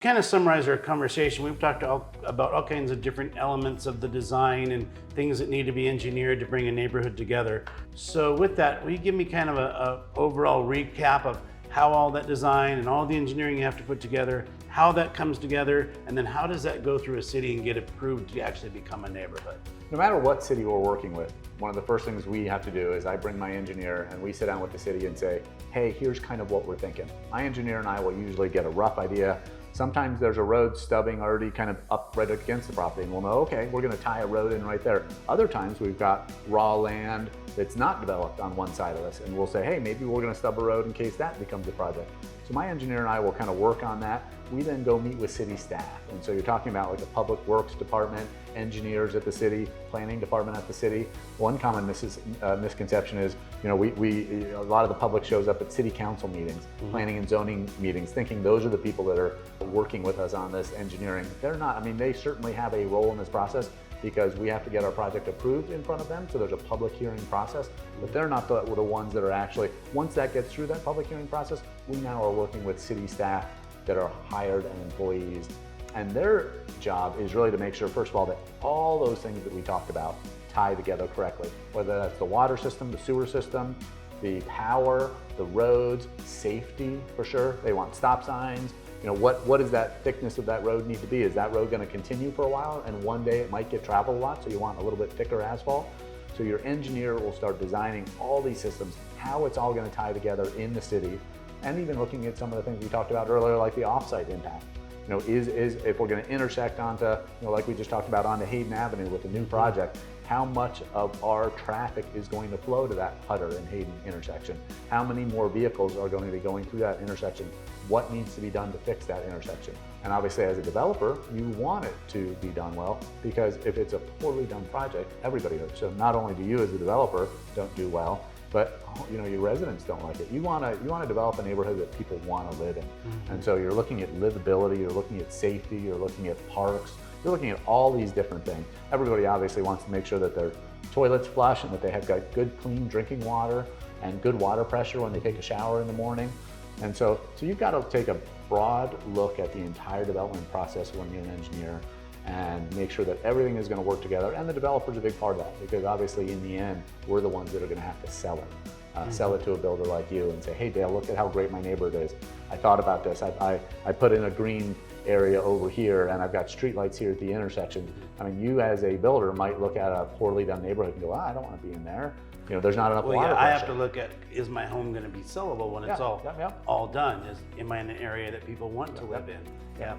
Kind of summarize our conversation, we've talked about all kinds of different elements of the design and things that need to be engineered to bring a neighborhood together. So with that, will you give me kind of a overall recap of how all that design and all the engineering you have to put together, how that comes together, and then how does that go through a city and get approved to actually become a neighborhood? No matter what city we're working with, one of the first things we have to do is I bring my engineer and we sit down with the city and say, hey, here's kind of what we're thinking. My engineer and I will usually get a rough idea. Sometimes there's a road stubbing already kind of up right against the property and we'll know, okay, we're gonna tie a road in right there. Other times we've got raw land that's not developed on one side of us and we'll say, hey, maybe we're gonna stub a road in case that becomes a project. So my engineer and I will kind of work on that. We then go meet with city staff. And so you're talking about like the public works department, engineers at the city, planning department at the city. One common misconception is, you know, a lot of the public shows up at city council meetings, planning and zoning meetings, thinking those are the people that are working with us on this engineering. They're not. I mean, they certainly have a role in this process because we have to get our project approved in front of them, so there's a public hearing process, but they're not the ones that are actually, once that gets through that public hearing process, we now are working with city staff that are hired and employees. And their job is really to make sure, first of all, that all those things that we talked about tie together correctly, whether that's the water system, the sewer system, the power, the roads, safety for sure. They want stop signs. You know, what does that thickness of that road need to be? Is that road going to continue for a while and one day it might get traveled a lot, so you want a little bit thicker asphalt? So your engineer will start designing all these systems, how it's all going to tie together in the city, and even looking at some of the things we talked about earlier, like the offsite impact. You know, if we're going to intersect onto, you know, like we just talked about, onto Hayden Avenue with a new project, how much of our traffic is going to flow to that Hutter and Hayden intersection? How many more vehicles are going to be going through that intersection? What needs to be done to fix that intersection? And obviously as a developer, you want it to be done well, because if it's a poorly done project, everybody hurts. So not only do you as a developer don't do well, but you know, your residents don't like it. You want to develop a neighborhood that people want to live in. And so you're looking at livability, you're looking at safety, you're looking at parks, you're looking at all these different things. Everybody obviously wants to make sure that their toilets flush and that they have got good, clean drinking water and good water pressure when they take a shower in the morning. And so you've got to take a broad look at the entire development process when you're an engineer and make sure that everything is going to work together. And the developer's a big part of that, because obviously in the end, we're the ones that are going to have to sell it. Sell it to a builder like you and say, hey Dale, look at how great my neighborhood is. I thought about this. I put in a green area over here and I've got streetlights here at the intersection. I mean, you as a builder might look at a poorly done neighborhood and go, I don't want to be in there. You know, there's not enough water I have pressure. to look at, is my home going to be sellable when it's all done? Am I in an area that people want to live in? Yeah.